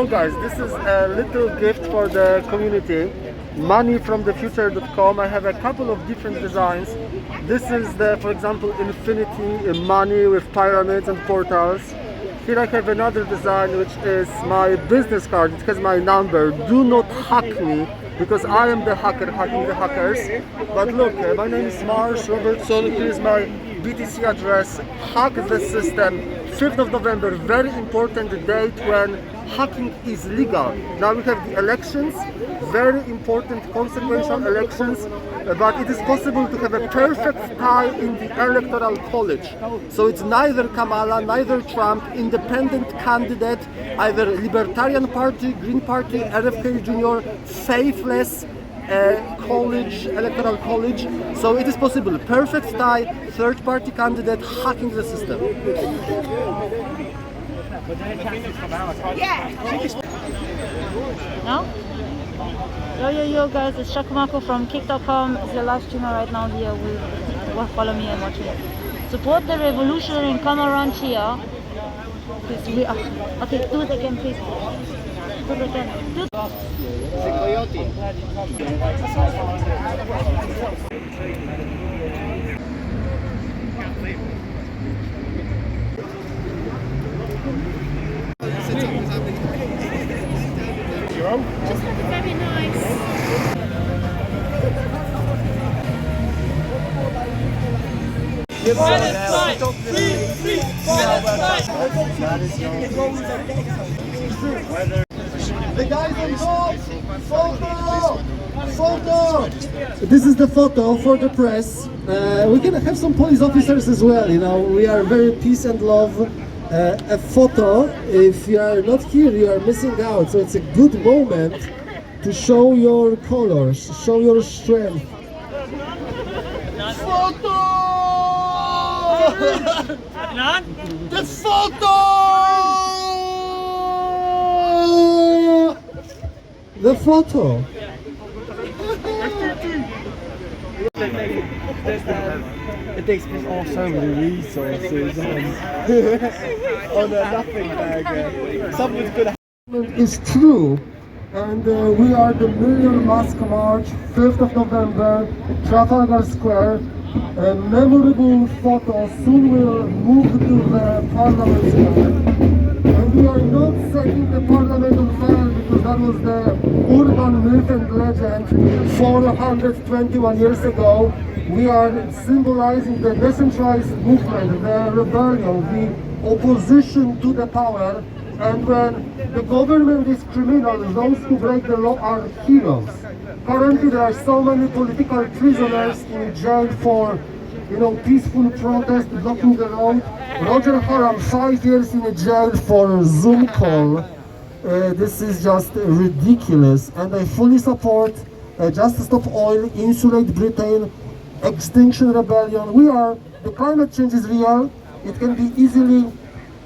So guys, this is a little gift for the community. Moneyfromthefuture.com. I have a couple of different designs. This is the, for example, infinity money with pyramids and portals. Here I have another design which is my business card. It has my number. Do not hack me, because I am the hacker hacking the hackers. But look, my name is Marsh Robertson. Here is my BTC address. Hack the system. 5th of November, very important date when hacking is legal. Now we have the elections, very important consequential elections, but it is possible to have a perfect tie in the electoral college. So it's neither Kamala, neither Trump, independent candidate, either Libertarian Party, Green Party, RFK Jr., faithless college, electoral college. So it is possible. Perfect tie, third party candidate hacking the system. No? Yo guys, it's Shakumako from Kick.com. It's the live streamer right now here. Follow me and watch me. Support the revolutionary and come around here. Please, we are. Okay, do it again, please. Do it again. Do it. Just have a very nice. The guys on top! Photo! Photo! This is the photo for the press. We can have some police officers as well, you know, we are very peace and love. A photo, if you are not here, you are missing out, so it's a good moment to show your colors, show your strength. Photo! The photo! The photo! It takes so many resources on a nothing burger. Someone's gonna. Is true, and we are the Million Mask March, 5th of November, Trafalgar Square. A memorable photo. Soon we'll move to the Parliament Square. And we are not setting the Parliament on fire because that was the urban myth and legend 421 years ago. We are symbolizing the decentralized movement, the rebellion, the opposition to the power. And when the government is criminal, those who break the law are heroes. Currently there are so many political prisoners in jail for, you know, peaceful protest, blocking the road. Roger Haram, 5 years in a jail for a Zoom call. This is just ridiculous, and I fully support Justice Stop Oil, Insulate Britain, Extinction Rebellion. The climate change is real. It can be easily,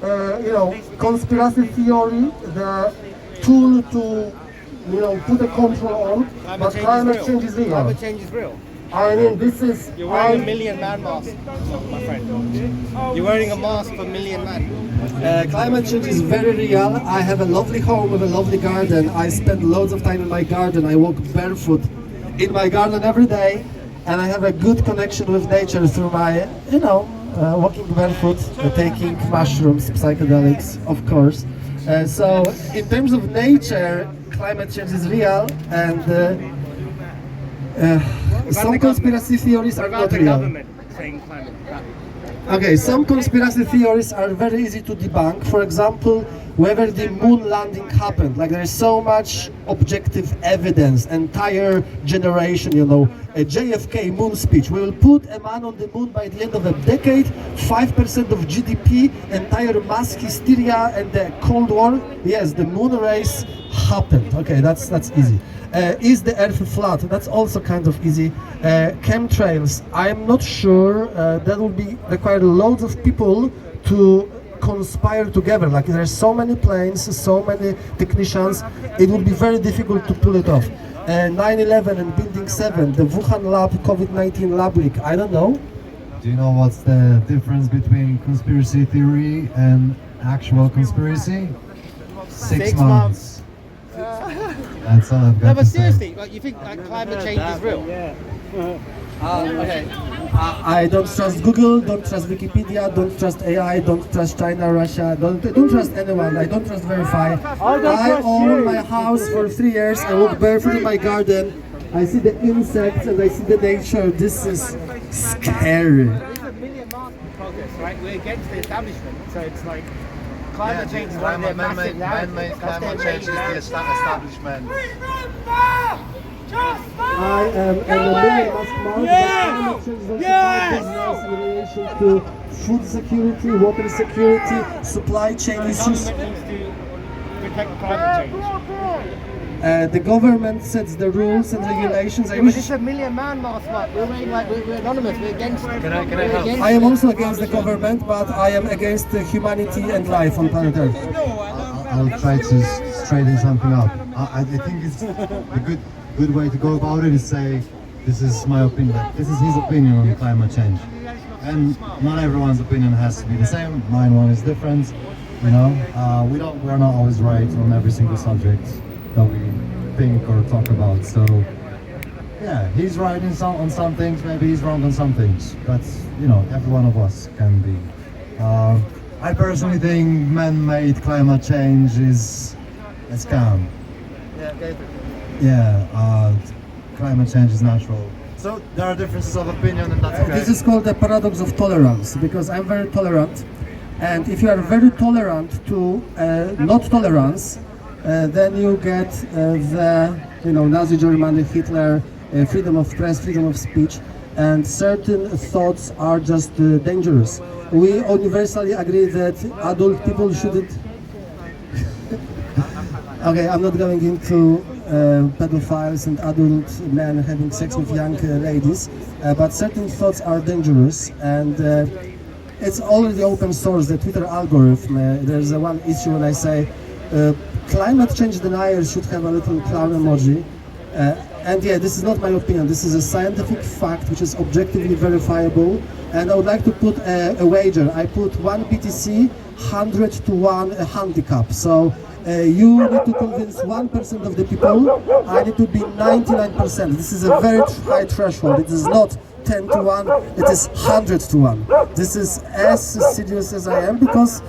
you know, conspiracy theory, the tool to, you know, put a control on, but climate change is real. Climate change is real. I mean, this is... You're wearing a Million Man mask, my friend. You're wearing a mask for Million Man. Climate change is very real. I have a lovely home with a lovely garden. I spend loads of time in my garden. I walk barefoot in my garden every day, and I have a good connection with nature through my, you know, walking barefoot, taking mushrooms, psychedelics, of course. So, in terms of nature, climate change is real, and some conspiracy theories are not real. Okay, some conspiracy theories are very easy to debunk. For example, whether the moon landing happened. Like, there is so much objective evidence, entire generation, you know, a JFK moon speech. We will put a man on the moon by the end of a decade, 5% of GDP, entire mass hysteria, and the Cold War. Yes, the moon race happened. Okay, that's easy. Is the Earth flat? That's also kind of easy. Chemtrails, I'm not sure. That will require loads of people to conspire together. Like, there's so many planes, so many technicians, it would be very difficult to pull it off. 9/11 and Building 7, the Wuhan lab, COVID-19 lab leak, I don't know. Do you know what's the difference between conspiracy theory and actual conspiracy? 6 months. That's all I've got No, but to say. seriously, like, you think like, climate change is real? Okay. I don't trust Google, don't trust Wikipedia, don't trust AI, don't trust China, Russia, don't trust anyone. I don't trust Verify. I own my house for 3 years. I walk barefoot in my garden. I see the insects and I see the nature. This is scary. There's a million masks in progress, right? We're against the establishment, so it's like climate change is one of their massive narratives. Man-made That's their climate change is main the narrative. establishment. I am in a million mask march, but climate change is also my business in relation to food security, water security, supply chain The issues. government needs to protect climate change. The government sets the rules and regulations. I But wish it's a million man mask, Mark. We're wearing like we're anonymous. We're against. Can I help? I am also against the government, but I am against humanity and life on planet Earth. I'll try to straighten something up. I think it's a good way to go about it is say, this is my opinion. This is his opinion on climate change. And not everyone's opinion has to be the same. Mine one is different. You know, we're not always right on every single subject that we think or talk about. So yeah, he's right on some things, maybe he's wrong on some things. But you know, every one of us can be. I personally think man-made climate change is a scam. Yeah, go for it. Yeah, climate change is natural. So there are differences of opinion, and that's okay. This is called the paradox of tolerance, because I'm very tolerant, and if you are very tolerant to not tolerance, then you get Nazi Germany, Hitler, freedom of press, freedom of speech, and certain thoughts are just dangerous. We universally agree that adult people shouldn't. Okay, I'm not going into pedophiles and adult men having sex with young ladies, but certain thoughts are dangerous, and it's already open source, the Twitter algorithm. There's one issue when I say climate change deniers should have a little clown emoji. And yeah, this is not my opinion, this is a scientific fact which is objectively verifiable, and I would like to put a wager. I put 1 BTC, 100 to 1 handicap. So you need to convince 1% of the people, I need to be 99%. This is a very high threshold. It is not 10 to 1, it is 100 to 1. This is as serious as I am, because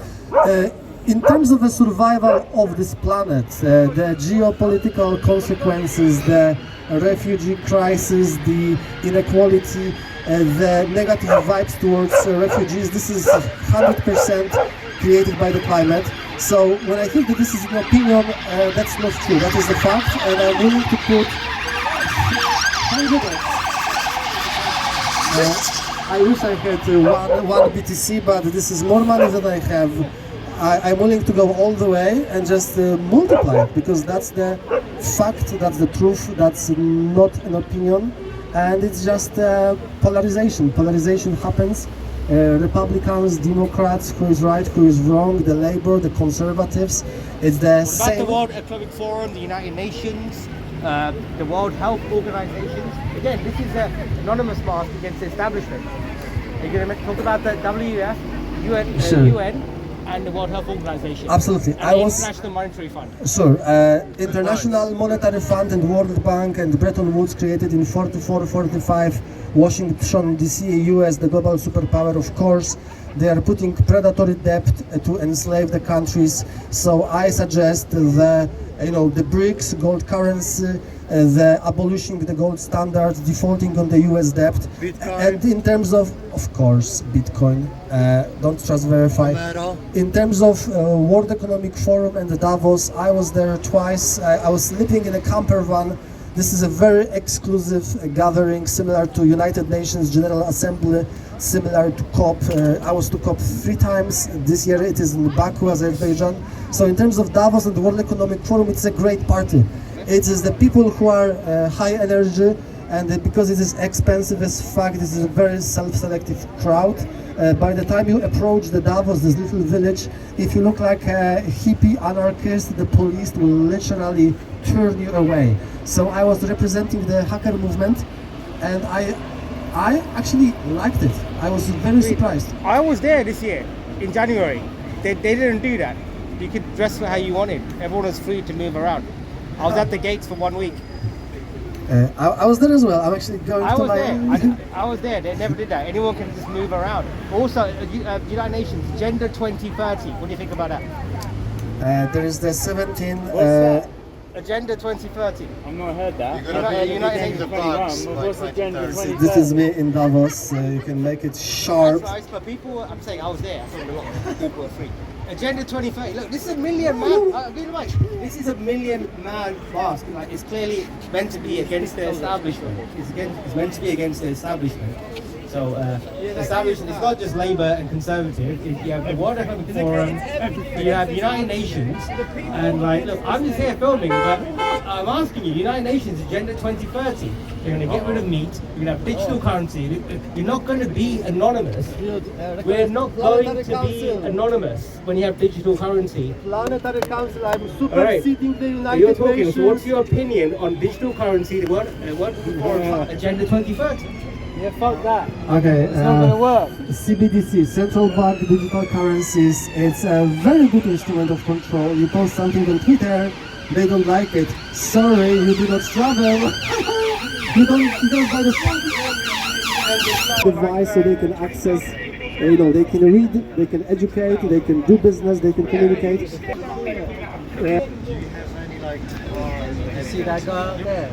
in terms of the survival of this planet, the geopolitical consequences, the refugee crisis, the inequality, the negative vibes towards refugees, this is 100% created by the climate. So when I think that this is an opinion, that's not true. That is the fact, and I'm willing to put 100. I wish I had one BTC, but this is more money than I have. I'm willing to go all the way and just multiply it, because that's the fact, that's the truth, that's not an opinion, and it's just polarization. Polarization happens. Republicans, Democrats, who is right, who is wrong, the Labour, the Conservatives, it's the About same. the World Economic Forum, the United Nations, the World Health Organizations. Again, this is an anonymous mask against the establishment. You're going to talk about the WEF, UN, Sure. UN and the World Health Organization. Absolutely. And I the was- International Monetary Fund. Sure. International Monetary Fund and World Bank and Bretton Woods, created in 44-45, Washington DC, US, the global superpower, of course. They are putting predatory debt to enslave the countries. So I suggest the BRICS, gold currency, the abolishing the gold standard, defaulting on the US debt. Bitcoin. And in terms of course, Bitcoin, don't trust Verify. In terms of World Economic Forum and Davos, I was there twice. I was sleeping in a camper van. This is a very exclusive gathering, similar to United Nations General Assembly, similar to COP. I was to COP 3 times. This year it is in Baku, Azerbaijan. So in terms of Davos and the World Economic Forum, it's a great party. It is the people who are high energy, and because it is expensive as fuck, this is a very self-selective crowd. By the time you approach the Davos, this little village, if you look like a hippie anarchist, the police will literally turn you away. So I was representing the hacker movement, and I actually liked it. I was very surprised. I was there this year in January. They didn't do that. You could dress how you wanted. Everyone was free to move around. I was at the gates for 1 week. I was there as well. I'm actually going I to was my... there. I was there. They never did that. Anyone can just move around. Also, United Nations Agenda 2030. What do you think about that? There is the 17... Agenda 2030. I've not heard that. United Nations. What's Agenda 2030? This is me in Davos. You can make it sharp. That's nice, but people, I'm saying I was there. I thought a lot of people were free. Agenda 2030. Look, this is a million man. This is a million man mask. Like, it's clearly meant to be against the establishment. It's meant to be against the establishment. So, establishment, it's not just Labour and Conservative. You have the World Economic Forum, you have United Nations, and like, look, I'm just here filming, but I'm asking you, United Nations Agenda 2030. You're going to get rid of meat, you're going to have digital currency, you're not going to be anonymous. We're not going to be anonymous when you have digital currency. Planetary Council, I'm Alright. superseding the You're United talking, Nations. so what's your opinion on digital currency, the World Forum Agenda 2030? Yeah, fuck that. Okay, It's not gonna work. CBDC, Central Bank Digital Currencies, it's a very good instrument of control. You post something on Twitter, they don't like it. Sorry, you do not travel. you don't buy the device so they can access, they can read, they can educate, they can do business, they can communicate. See that guy up there?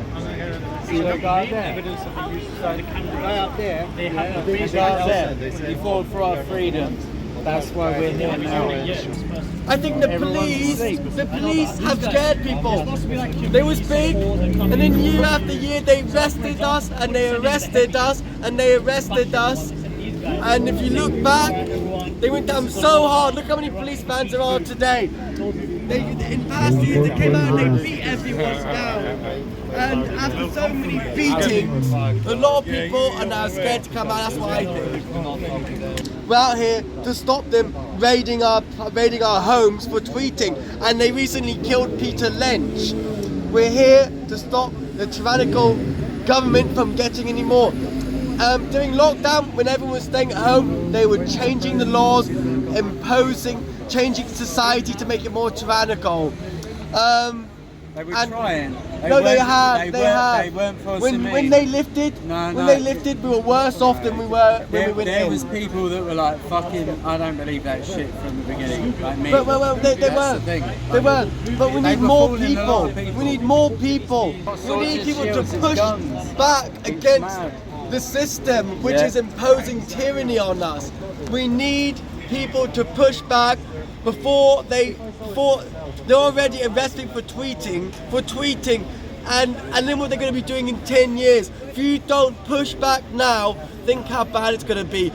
See that guy up there? Guy up there? They have the guy up there. He fought for our freedom. That's why we're here now. I think the police have scared people. They was big, and then year after year they arrested us, and they arrested us, and they arrested us. And if you look back, they went down so hard. Look how many police vans are on today. In past years they came out and they beat everyone down. And after so many beatings, a lot of people are now scared to come out. That's what I think. We're out here to stop them raiding our homes for tweeting, and they recently killed Peter Lynch. We're here to stop the tyrannical government from getting any more. During lockdown, when everyone was staying at home, they were changing the laws, changing society to make it more tyrannical. They were trying. They weren't when forcing me. when they lifted, we were worse off than we were when we went There in. was people that were like, fucking, I don't believe that shit from the beginning. Like me. Well, they That's weren't. the thing. They weren't. But we They need were more fooling a lot people. of people. We need more people. We need people to shields and push guns. back It's against mad. the system, which Yeah. is imposing tyranny on us. We need people to push back before they're already arresting for tweeting, and then what they're going to be doing in 10 years. If you don't push back now, think how bad it's going to be.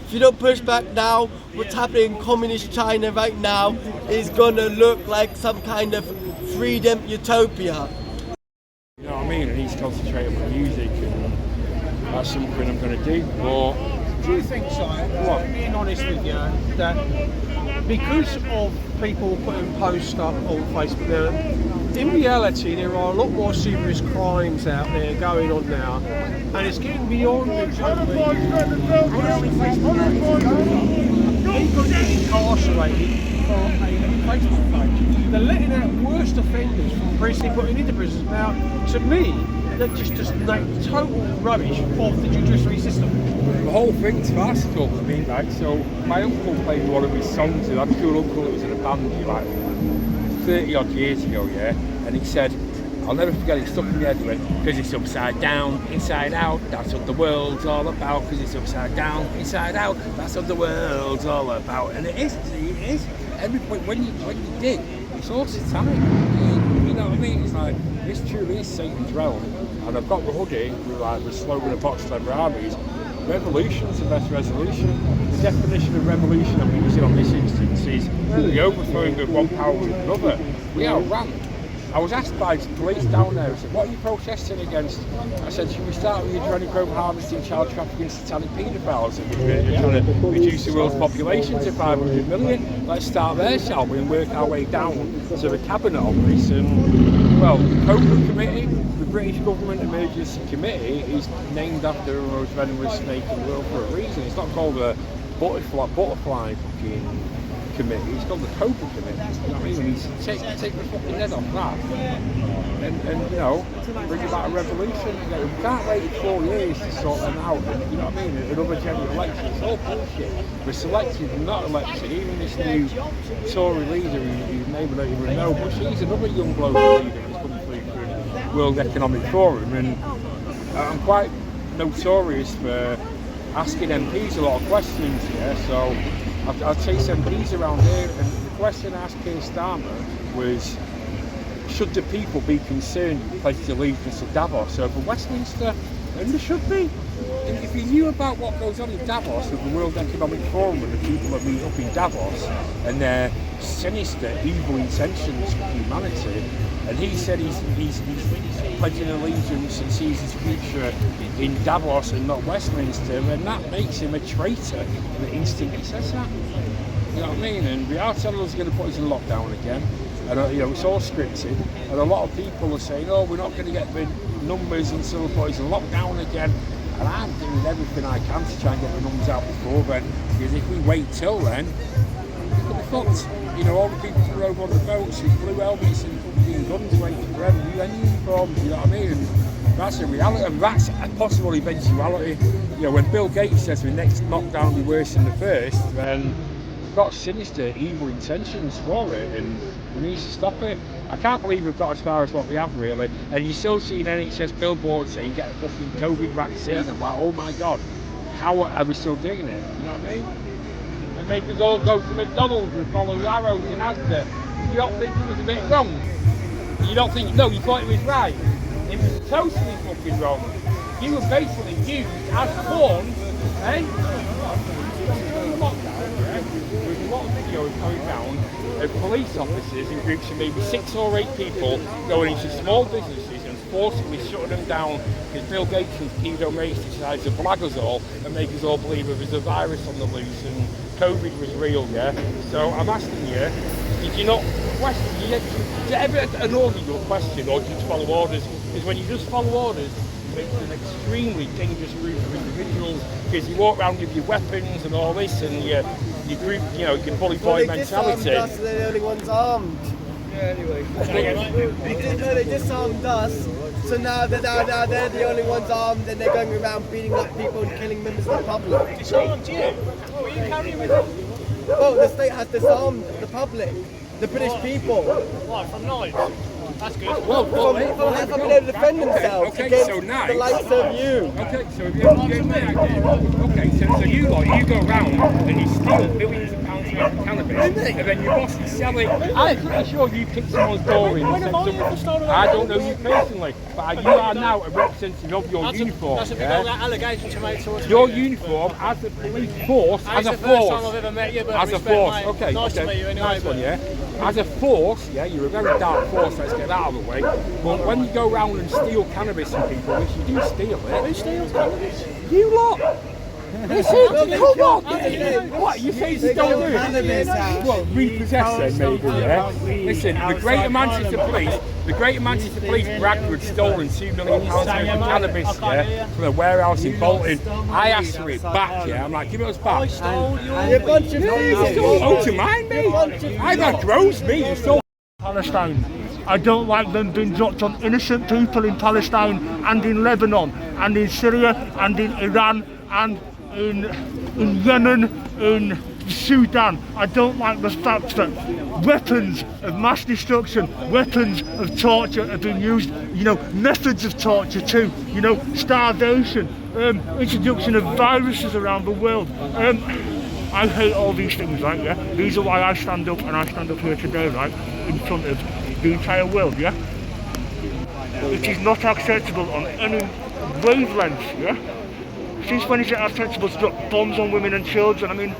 If you don't push back now, what's happening in communist China right now is going to look like some kind of freedom utopia. You know what I mean? I need to concentrate on my music, and that's something I'm going to do. But Do you think, Si, being honest with you, that because of people putting posts up on Facebook, in reality there are a lot more serious crimes out there going on now, and it's getting beyond people getting incarcerated for a Facebook page. They're letting out worst offenders from prison, putting into prison. Now, to me, that just total rubbish of the judiciary system. the whole thing's farcical for me, right? So my uncle played one of his songs, and I'm sure uncle was in a band like 30 odd years ago, yeah, and he said, I'll never forget it, stuck in my head with it, because it's upside down, inside out, that's what the world's all about, because it's upside down, inside out, that's what the world's all about. And it is. Every point when you dig, it's all satanic. You know what I mean? It's like, this truly is Satan's realm. And I've got the hoodie with like the slogan of Box Leather Armies. Revolution's the best resolution. The definition of revolution I'm using on this instance is the overthrowing of one power with another. We outran. I was asked by police down there, I said, what are you protesting against? I said, should we start with your Johnny Grove harvesting, child trafficking, satanic paedophiles? We're trying to reduce the world's population to 500 million. Let's start there, shall we, and work our way down to the cabinet on this. Well, the Cobra Committee, the British Government Emergency Committee, is named after the most venomous snake in the world for a reason. It's not called a butterfly fucking committee, it's called the Cobra Committee. You know what I mean? We need to take the fucking head off that. And you know, bring about a revolution. You know, we can't wait 4 years to sort them out. And, you know what I mean? Another general election, it's all bullshit. We're selected, not elected. Even this new Tory leader, whose name I don't even know, but she's another young bloke leader that's coming through for the World Economic Forum. And I'm quite notorious for asking MPs a lot of questions, yeah. So I've chased MPs around here, and the question I asked Keir Starmer was, should the people be concerned with pledged allegiance to Davos over Westminster? And they should be. And if you knew about what goes on in Davos with the World Economic Forum and the people that meet up in Davos and their sinister, evil intentions for humanity, and he said he's pledging allegiance and sees his future in Davos and not Westminster, then that makes him a traitor the instant he says that. You know what I mean? And we are telling us going to put us in lockdown again. And you know, it's all scripted, and a lot of people are saying, oh, we're not going to get the numbers until we put us in lockdown again. And I'm doing everything I can to try and get the numbers out before then, because if we wait till then, we're going to be fucked. You know, all the people who rode on the boats with blue helmets and fucking guns waiting for every uniforms, you know what I mean? And that's a reality, and that's a possible eventuality. You know, when Bill Gates says the next lockdown will be worse than the first, then we've got sinister, evil intentions for it, and we need to stop it. I can't believe we've got as far as what we have, really. And you still see NHS billboards saying get a fucking COVID vaccine. I'm like, oh my god, how are we still doing it? You know what I mean? And make us all go to McDonald's and follow arrows in Asda. You don't think it was a bit wrong? You don't think, no, you thought it was right. It was totally fucking wrong. You were basically used as pawn, eh? There's a lot of videos going around of police officers in groups of maybe 6 or 8 people going into small businesses and forcibly shutting them down because Bill Gates and pedo race decided to blag us all and make us all believe there was a virus on the loose and COVID was real, yeah? So I'm asking you, did you not question, did you ever annoy your question or just follow orders? Because when you just follow orders, it's an extremely dangerous group of individuals because you walk around with your weapons and all this and your group, you know, your bully boy mentality. Us, they're the only ones armed. Yeah, anyway. They disarmed us, so now they're the only ones armed and they're going around beating up people and killing members of the public. Disarmed you? What were you carrying with you? Well, the state has disarmed the public, the British people. What, from knives? That's good. Well, from having to defend themselves against the likes of you. Okay, so if you my idea. Okay, so you go around and you steal billions of pounds worth of cannabis, and then your boss is selling. I'm pretty sure you kicked someone's door in. I don't know you personally, but you are now a representative of your uniform. That's a big old allegation to make towards your uniform as a police force, as a force. It's the first time I've ever met you, but as a force, mate. okay, nice to meet you anyway. Nice one, yeah. As a force, yeah, you're a very dark force, let's get that out of the way. But when you go around and steal cannabis from people, which you do steal it. Who steals cannabis? You lot! Listen, come on! What, you say you don't do it? What, repossess them maybe, yeah? Listen, the Greater Manchester Police bragged we'd stolen £2 million worth of cannabis, yeah, from a warehouse in Bolton. I asked for it back, yeah, I'm like, give it us back. You're a bunch of you stole out of mine, mate! I've had grows, me, you stole Palestine. I don't like them being dropped on innocent people in Palestine and in Lebanon and in Syria and in Iran and in Yemen, in Sudan. I don't like the fact that weapons of mass destruction, weapons of torture have been used, you know, methods of torture too, you know, starvation, introduction of viruses around the world. I hate all these things, right, yeah? These are why I stand up, and I stand up here today, right, in front of the entire world, yeah? It is not acceptable on any wavelength, yeah? Since when is it acceptable to drop bombs on women and children? I mean,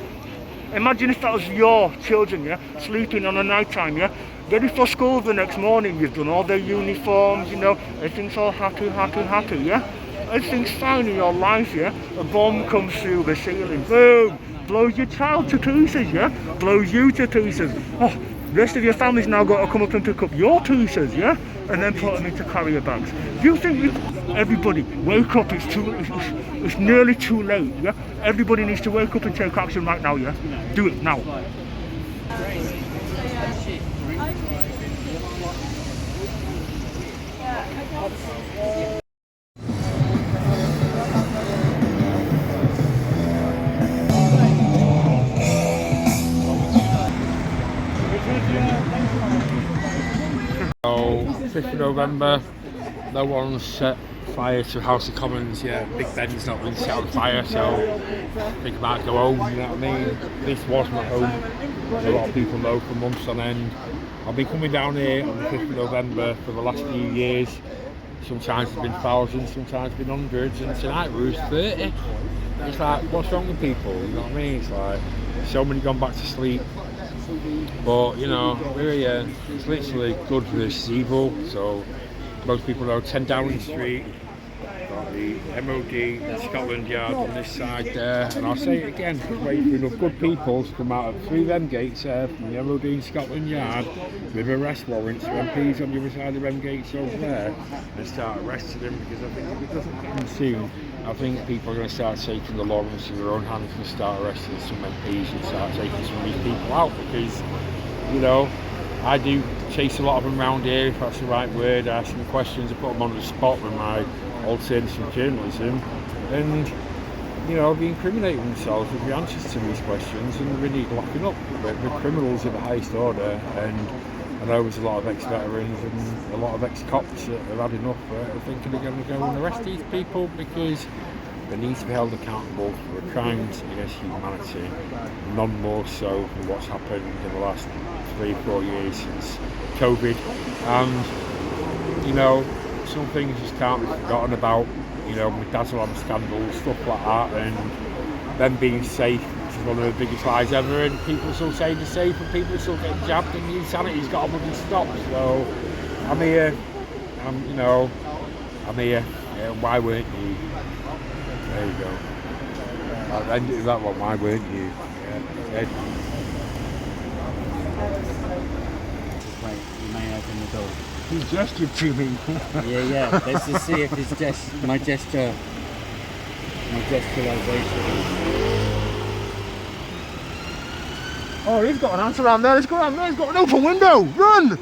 imagine if that was your children, yeah, sleeping on a night time, yeah? Ready for school the next morning, you've done all their uniforms, you know, everything's all happy, yeah? Everything's fine in your life, yeah? A bomb comes through the ceiling, boom! Blows your child to pieces, yeah? Blows you to pieces. Oh, the rest of your family's now got to come up and pick up your pieces, yeah? And then put them into carrier bags. Do you think everybody wake up? It's nearly too late, yeah? Everybody needs to wake up and take action right now, yeah? Do it now. So, 5th of November, no one's set fire to House of Commons yet. Big Ben's not been set on fire, so I think I might go home, you know what I mean? This was my home, as a lot of people know, for months on end. I've been coming down here on the 5th of November for the last few years. Sometimes it's been thousands, sometimes it's been hundreds, and tonight we was 30. It's like, what's wrong with people, you know what I mean? It's like, so many gone back to sleep. But, you know, we're here, it's literally good versus evil, so most people know 10 Downing Street, got the MOD, the Scotland Yard on this side there, and I'll say it again, just waiting for enough good people to come out of 3 of them gates there, from the MOD and Scotland Yard, with arrest warrants for MPs on the other side of them gates over there, and start arresting them, because I think if it doesn't happen soon, I think people are going to start taking the law into their own hands and start arresting some MPs and start taking some of these people out, because, you know, I do chase a lot of them around here, if that's the right word. I ask them questions, I put them on the spot with my alternative journalism, and, you know, they incriminate themselves with the answers to these questions, and they need locking up. But the criminals of the highest order, and I know there's a lot of ex-veterans and a lot of ex-cops that have had enough, are thinking they're going to go and arrest these people because they need to be held accountable for crimes against humanity, none more so than what's happened in the last 3-4 years since COVID. And, you know, some things just can't be forgotten about. You know, my dad's on scandals, stuff like that, and them being safe, which is one of the biggest lies ever, and people still saying they're safe and people still getting jabbed, and the insanity's got to bloody stop. So I'm here, I'm here. Yeah, why weren't you? There you go. I ended that one, why weren't you? Yeah. Wait, you may open the door. He gestured to me. Yeah. Let's just see if his my gesturization. Oh, he's got an answer around there. He's got an open window. Run!